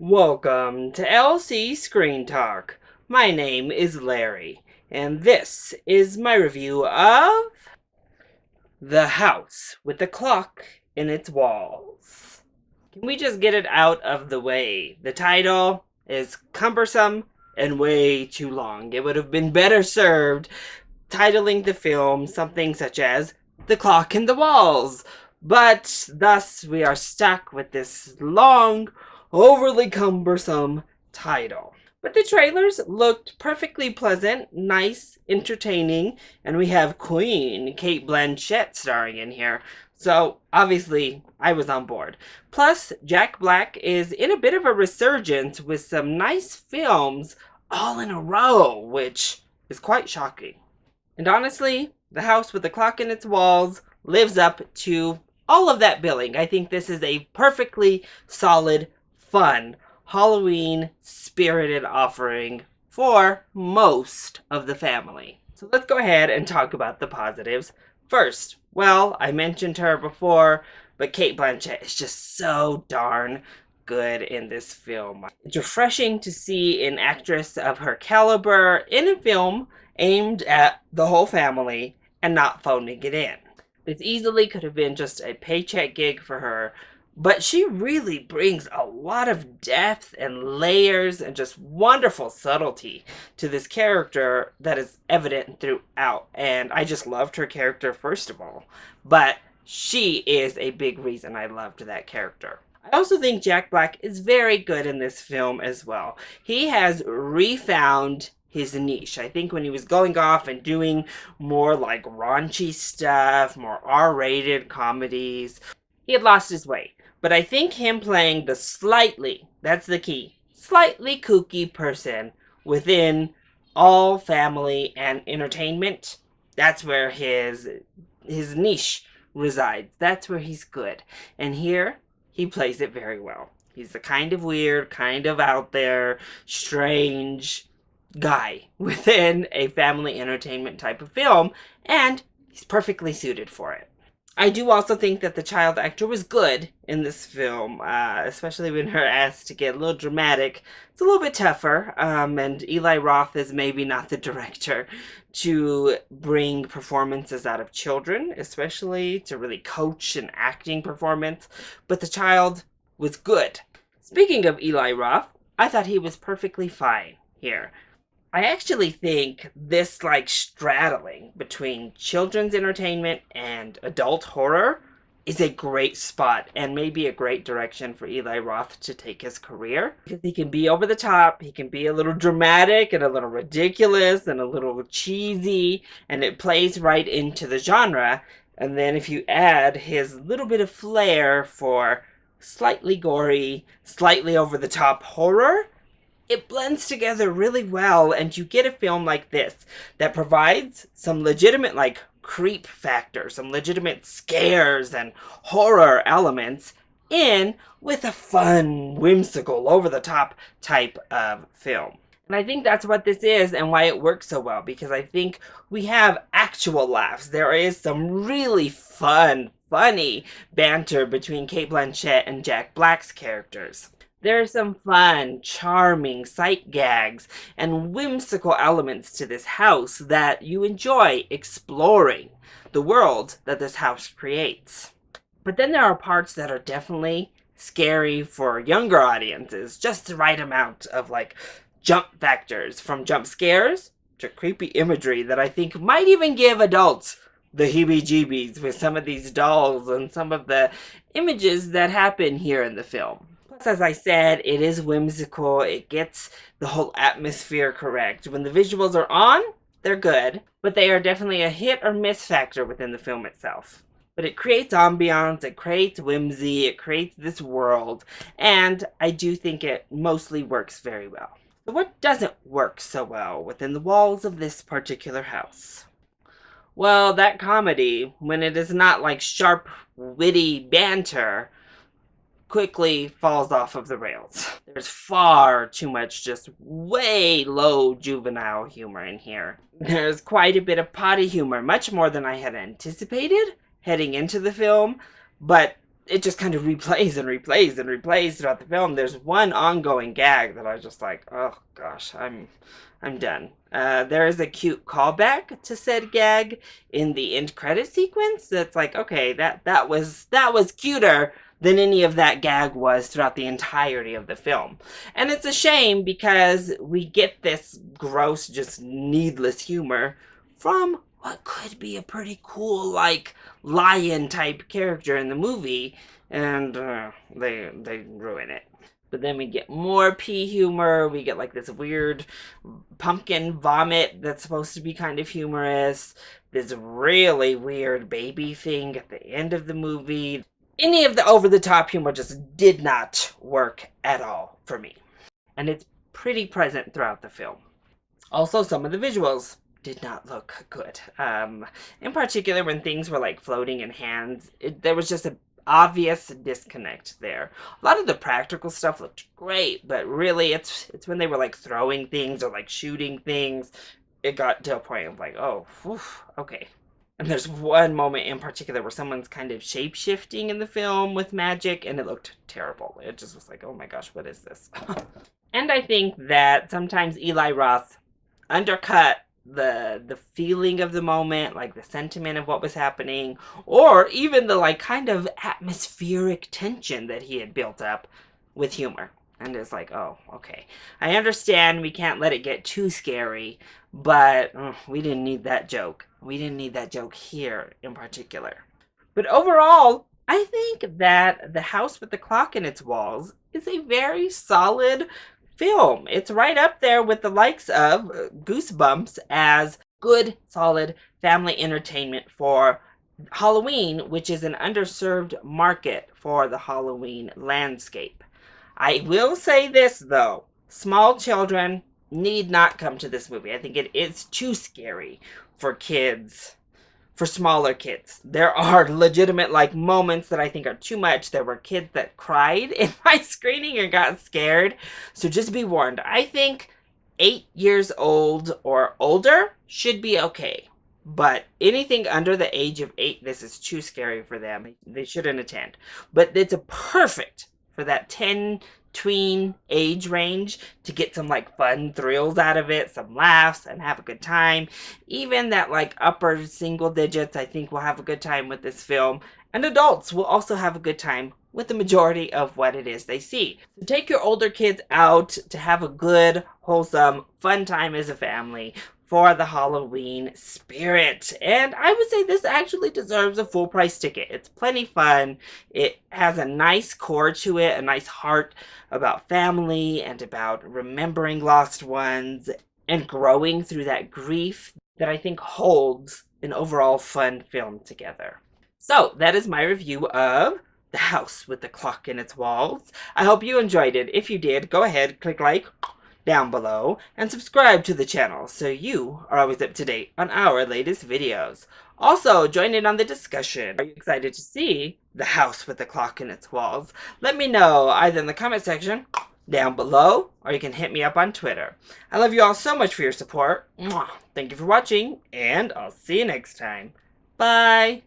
Welcome to LC Screen Talk. My name is Larry, and this is my review of The House with the Clock in Its Walls. Can we just get it out of the way? The title is cumbersome and way too long. It would have been better served titling the film something such as The Clock in the Walls. But thus we are stuck with this long, overly cumbersome title. But the trailers looked perfectly pleasant, nice, entertaining, and we have Queen Kate Blanchett starring in here. So obviously I was on board. Plus, Jack Black is in a bit of a resurgence with some nice films all in a row, which is quite shocking. And honestly, The House with the Clock in Its Walls lives up to all of that billing. I think this is a perfectly solid, fun, Halloween spirited offering for most of the family. So let's go ahead and talk about the positives. First, well, I mentioned her before, but Kate Blanchett is just so darn good in this film. It's refreshing to see an actress of her caliber in a film aimed at the whole family and not phoning it in. This easily could have been just a paycheck gig for her, but she really brings a lot of depth and layers and just wonderful subtlety to this character that is evident throughout. And I just loved her character, first of all. But she is a big reason I loved that character. I also think Jack Black is very good in this film as well. He has refound his niche. I think when he was going off and doing more like raunchy stuff, more R-rated comedies, he had lost his way. But I think him playing the slightly, that's the key, slightly kooky person within all family and entertainment, that's where his niche resides. That's where he's good. And here, he plays it very well. He's the kind of weird, kind of out there, strange guy within a family entertainment type of film, and he's perfectly suited for it. I do also think that the child actor was good in this film, especially when her asked to get a little dramatic. It's a little bit tougher, and Eli Roth is maybe not the director to bring performances out of children, especially to really coach an acting performance, but the child was good. Speaking of Eli Roth, I thought he was perfectly fine here. I actually think this straddling between children's entertainment and adult horror is a great spot and maybe a great direction for Eli Roth to take his career. Because he can be over the top, he can be a little dramatic and a little ridiculous and a little cheesy, and it plays right into the genre. And then if you add his little bit of flair for slightly gory, slightly over the top horror, it blends together really well, and you get a film like this that provides some legitimate creep factor, some legitimate scares and horror elements in with a fun, whimsical, over-the-top type of film. And I think that's what this is and why it works so well, because I think we have actual laughs. There is some really funny banter between Kate Blanchett and Jack Black's characters. There's some fun, charming sight gags and whimsical elements to this house that you enjoy exploring the world that this house creates. But then there are parts that are definitely scary for younger audiences, just the right amount of jump factors, from jump scares to creepy imagery that I think might even give adults the heebie-jeebies with some of these dolls and some of the images that happen here in the film. Plus, as I said, it is whimsical. It gets the whole atmosphere correct. When the visuals are on, they're good, but they are definitely a hit or miss factor within the film itself. But it creates ambiance, it creates whimsy, it creates this world, and I do think it mostly works very well. So what doesn't work so well within the walls of this particular house? Well, that comedy, when it is not sharp, witty banter, quickly falls off of the rails. There's far too much just way low juvenile humor in here. There's quite a bit of potty humor, much more than I had anticipated heading into the film, but it just kind of replays and replays and replays throughout the film. There's one ongoing gag that I was just like, oh gosh, I'm done. There is a cute callback to said gag in the end credit sequence. That's like, okay, that was cuter than any of that gag was throughout the entirety of the film. And it's a shame because we get this gross, just needless humor from what could be a pretty cool, like, lion type character in the movie, and they ruin it. But then we get more pea humor. We get like this weird pumpkin vomit that's supposed to be kind of humorous. This really weird baby thing at the end of the movie. Any of the over the top humor just did not work at all for me. And it's pretty present throughout the film. Also, some of the visuals did not look good. In particular, when things were like floating in hands, there was just an obvious disconnect there. A lot of the practical stuff looked great, but really, it's when they were like throwing things or like shooting things, it got to a point of like, oh, whew, okay. And there's one moment in particular where someone's kind of shape-shifting in the film with magic, and it looked terrible. It just was like, oh my gosh, what is this? And I think that sometimes Eli Roth undercut the feeling of the moment, like the sentiment of what was happening, or even the like kind of atmospheric tension that he had built up with humor. And it's like, oh, okay. I understand we can't let it get too scary, but we didn't need that joke. We didn't need that joke here in particular. But overall, I think that The House with the Clock in Its Walls is a very solid film. It's right up there with the likes of Goosebumps as good, solid family entertainment for Halloween, which is an underserved market for the Halloween landscape. I will say this, though. Small children need not come to this movie. I think it is too scary for kids, for smaller kids. There are legitimate like moments that I think are too much. There were kids that cried in my screening and got scared. So just be warned. I think 8 years old or older should be okay. But anything under the age of 8, this is too scary for them. They shouldn't attend. But it's a perfect for that 10 tween age range to get some like fun thrills out of it, some laughs, and have a good time. Even that like upper single digits, I think will have a good time with this film. And adults will also have a good time with the majority of what it is they see. So take your older kids out to have a good, wholesome, fun time as a family for the Halloween spirit. And I would say this actually deserves a full price ticket. It's plenty fun. It has a nice core to it, a nice heart about family and about remembering lost ones and growing through that grief that I think holds an overall fun film together. So that is my review of The House with the Clock in Its Walls. I hope you enjoyed it. If you did, go ahead, click like down below and subscribe to the channel so you are always up to date on our latest videos. Also, join in on the discussion. Are you excited to see The House with the Clock in Its Walls? Let me know either in the comment section down below, or you can hit me up on Twitter. I love you all so much for your support. Thank you for watching, and I'll see you next time. Bye!